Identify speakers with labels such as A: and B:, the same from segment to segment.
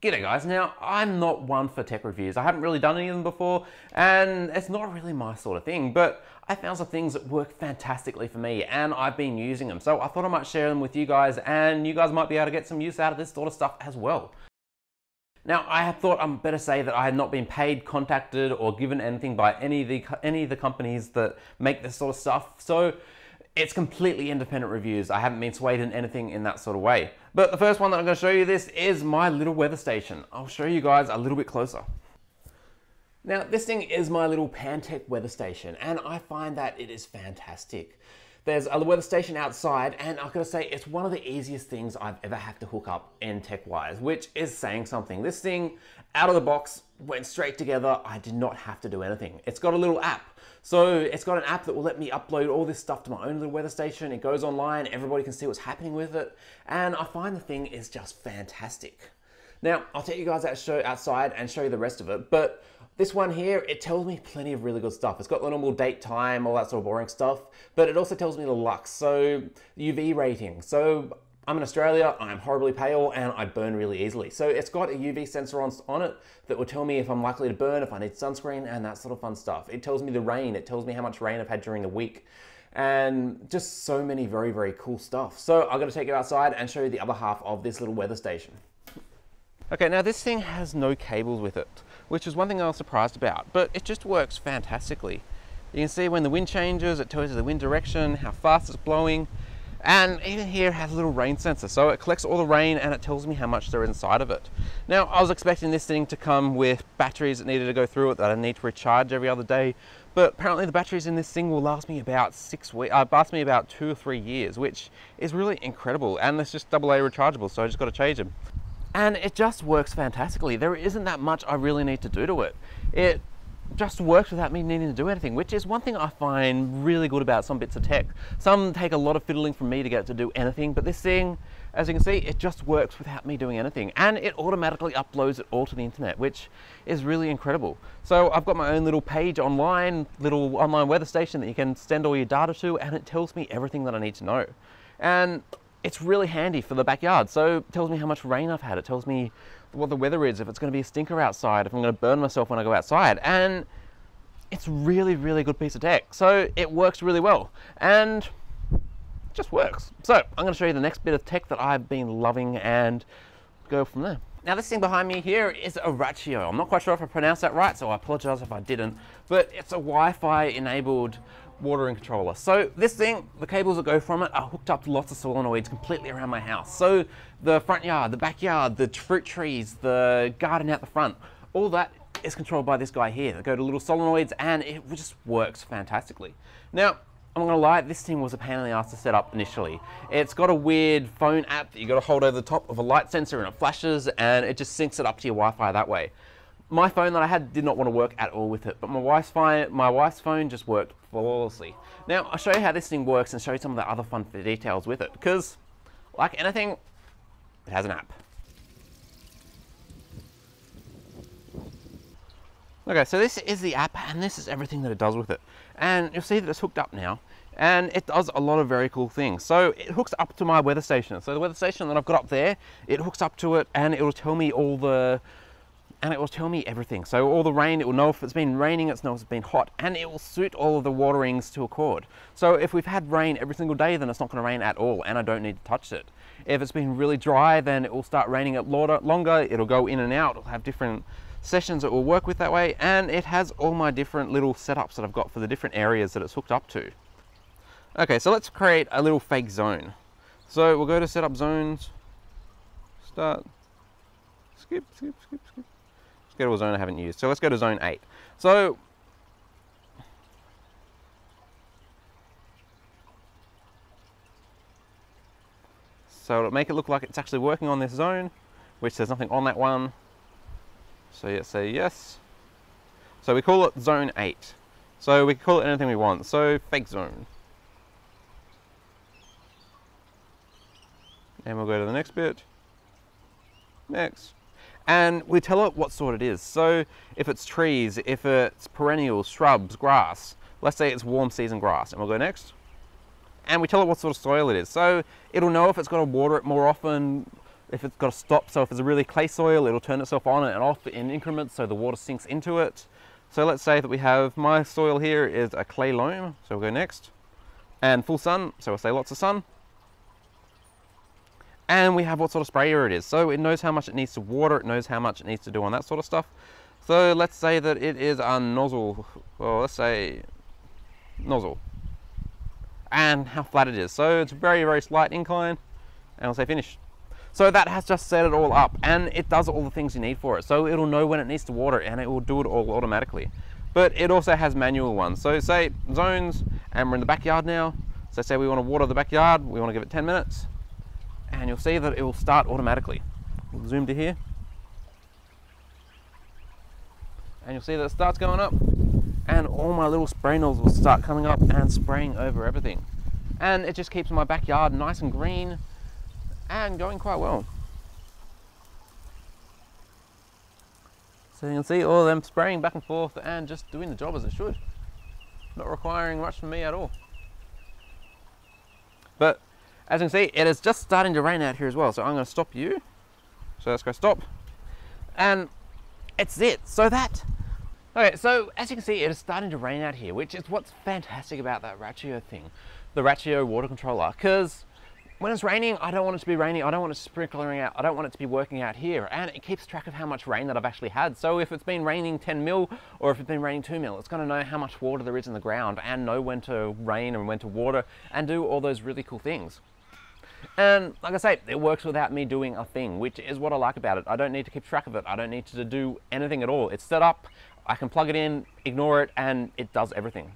A: G'day guys, now I'm not one for tech reviews. I haven't really done any of them before and it's not really my sort of thing, but I found some things that work fantastically for me and I've been using them. So I thought I might share them with you guys and you guys might be able to get some use out of this sort of stuff as well. Now I have thought I'm better say that I had not been paid, contacted or given anything by any of the companies that make this sort of stuff. So it's completely independent reviews. I haven't been swayed in anything in that sort of way. But the first one that I'm going to show you this is my little weather station. I'll show you guys a little bit closer. Now this thing is my little Pantech weather station and I find that it is fantastic. There's a weather station outside and I've got to say it's one of the easiest things I've ever had to hook up in tech-wise, which is saying something. This thing out of the box went straight together. I did not have to do anything. It's got a little app. So it's got an app that will let me upload all this stuff to my own little weather station. It goes online, everybody can see what's happening with it. And I find the thing is just fantastic. Now, I'll take you guys outside and show you the rest of it. But this one here, it tells me plenty of really good stuff. It's got the normal date, time, all that sort of boring stuff. But it also tells me the lux, so UV rating. So I'm in Australia, I'm horribly pale and I burn really easily. So it's got a UV sensor on it that will tell me if I'm likely to burn, if I need sunscreen and that sort of fun stuff. It tells me the rain, it tells me how much rain I've had during the week and just so many very, very cool stuff. So I'm gonna take you outside and show you the other half of this little weather station. Okay, now this thing has no cables with it, which is one thing I was surprised about, but it just works fantastically. You can see when the wind changes, it tells you the wind direction, how fast it's blowing. And even here it has a little rain sensor, so it collects all the rain and it tells me how much there is inside of it. Now, I was expecting this thing to come with batteries that needed to go through it that I need to recharge every other day, but apparently the batteries in this thing will last me about 6 weeks, last me about 2 or 3 years, which is really incredible. And it's just AA rechargeable, so I just got to change them. And it just works fantastically. There isn't that much I really need to do to it. It just works without me needing to do anything, which is one thing I find really good about some bits of tech. Some take a lot of fiddling from me to get it to do anything, but this thing, as you can see, it just works without me doing anything. And it automatically uploads it all to the internet, which is really incredible. So I've got my own little page online, little online weather station that you can send all your data to, and it tells me everything that I need to know. And it's really handy for the backyard. So it tells me how much rain I've had. It tells me what the weather is, if it's going to be a stinker outside, if I'm going to burn myself when I go outside. And it's really, really good piece of tech. So it works really well and it just works. So I'm going to show you the next bit of tech that I've been loving and go from there. Now this thing behind me here is a Ratio. I'm not quite sure if I pronounced that right, so I apologize if I didn't, but it's a Wi-Fi enabled watering controller. So this thing, the cables that go from it are hooked up to lots of solenoids completely around my house. So the front yard, the backyard, the fruit trees, the garden out the front, all that is controlled by this guy here. They go to little solenoids and it just works fantastically. Now, I'm not gonna lie, this thing was a pain in the ass to set up initially. It's got a weird phone app that you gotta hold over the top of a light sensor and it flashes and it just syncs it up to your Wi-Fi that way. My phone that I had did not want to work at all with it, but my wife's phone just worked flawlessly. Now, I'll show you how this thing works and show you some of the other fun details with it, because like anything, it has an app. Okay, so this is the app and this is everything that it does with it. And you'll see that it's hooked up now and it does a lot of very cool things. So it hooks up to my weather station. So the weather station that I've got up there, it hooks up to it and it will tell me everything. So all the rain, it will know if it's been raining, it knows if it's been hot, and it will suit all of the waterings to accord. So if we've had rain every single day, then it's not going to rain at all, and I don't need to touch it. If it's been really dry, then it will start raining at longer, it'll go in and out, it'll have different sessions it will work with that way, and it has all my different little setups that I've got for the different areas that it's hooked up to. Okay, so let's create a little fake zone. So we'll go to set up zones, start, skip. Let's go to a zone I haven't used. So let's go to zone 8. So it'll make it look like it's actually working on this zone, which there's nothing on that one. So yeah, say yes. So we call it zone 8. So we can call it anything we want. So fake zone. And we'll go to the next bit. Next. And we tell it what sort it is. So if it's trees, if it's perennials, shrubs, grass, let's say it's warm season grass, and we'll go next. And we tell it what sort of soil it is. So it'll know if it's got to water it more often, if it's got a stop, so if it's a really clay soil, it'll turn itself on and off in increments so the water sinks into it. So let's say that we have, my soil here is a clay loam, so we'll go next. And full sun, so we'll say lots of sun. And we have what sort of sprayer it is. So it knows how much it needs to water, it knows how much it needs to do on that sort of stuff. So let's say that it is a nozzle, or let's say nozzle. And how flat it is. So it's very, very slight incline, and we'll say finish. So that has just set it all up, and it does all the things you need for it. So it'll know when it needs to water, and it will do it all automatically. But it also has manual ones. So say zones, and we're in the backyard now. So say we want to water the backyard, we want to give it 10 minutes, and you'll see that it will start automatically. We'll zoom to here, and you'll see that it starts going up, and all my little spray nozzles will start coming up and spraying over everything. And it just keeps my backyard nice and green and going quite well. So you can see all of them spraying back and forth and just doing the job as it should. Not requiring much from me at all. But as you can see, it is just starting to rain out here as well. So I'm going to stop you. So let's go stop. And it's it. Okay, so as you can see, it is starting to rain out here, which is what's fantastic about that Ratio thing, the Ratio water controller, because when it's raining, I don't want it to be raining, I don't want it sprinkling out, I don't want it to be working out here, and it keeps track of how much rain that I've actually had. So if it's been raining 10 mil, or if it's been raining 2 mil, it's going to know how much water there is in the ground, and know when to rain and when to water, and do all those really cool things. And like I say, it works without me doing a thing, which is what I like about it. I don't need to keep track of it, I don't need to do anything at all. It's set up, I can plug it in, ignore it, and it does everything.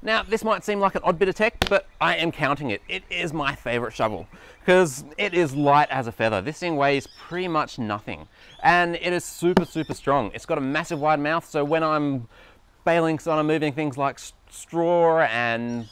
A: Now, this might seem like an odd bit of tech, but I am counting it. It is my favorite shovel because it is light as a feather. This thing weighs pretty much nothing, and it is super, super strong. It's got a massive wide mouth, so when I'm baling, so I'm moving things like straw and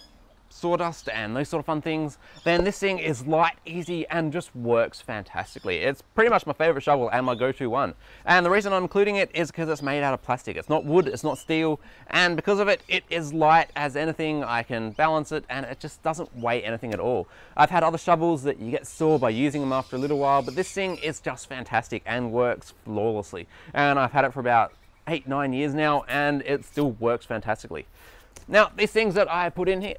A: sawdust and those sort of fun things, then this thing is light, easy, and just works fantastically. It's pretty much my favorite shovel and my go-to one. And the reason I'm including it is because it's made out of plastic. It's not wood, it's not steel, and because of it, it is light as anything. I can balance it, and it just doesn't weigh anything at all. I've had other shovels that you get sore by using them after a little while, but this thing is just fantastic and works flawlessly. And I've had it for about 8-9 years now, and it still works fantastically. Now, these things that I put in here,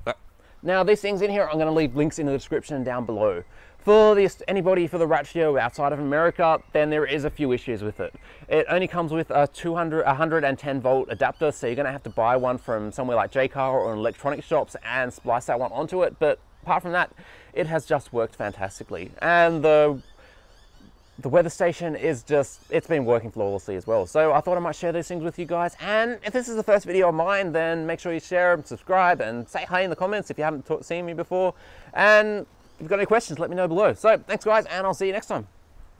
A: these things in here, I'm going to leave links in the description down below. For anybody for the Ratio outside of America, then there is a few issues with it. It only comes with a 110 volt adapter, so you're going to have to buy one from somewhere like Jaycar or electronic shops and splice that one onto it. But apart from that, it has just worked fantastically. And the weather station is just, it's been working flawlessly as well. So I thought I might share these things with you guys. And if this is the first video of mine, then make sure you share and subscribe and say hi in the comments if you haven't seen me before. And if you've got any questions, let me know below. So thanks guys, and I'll see you next time.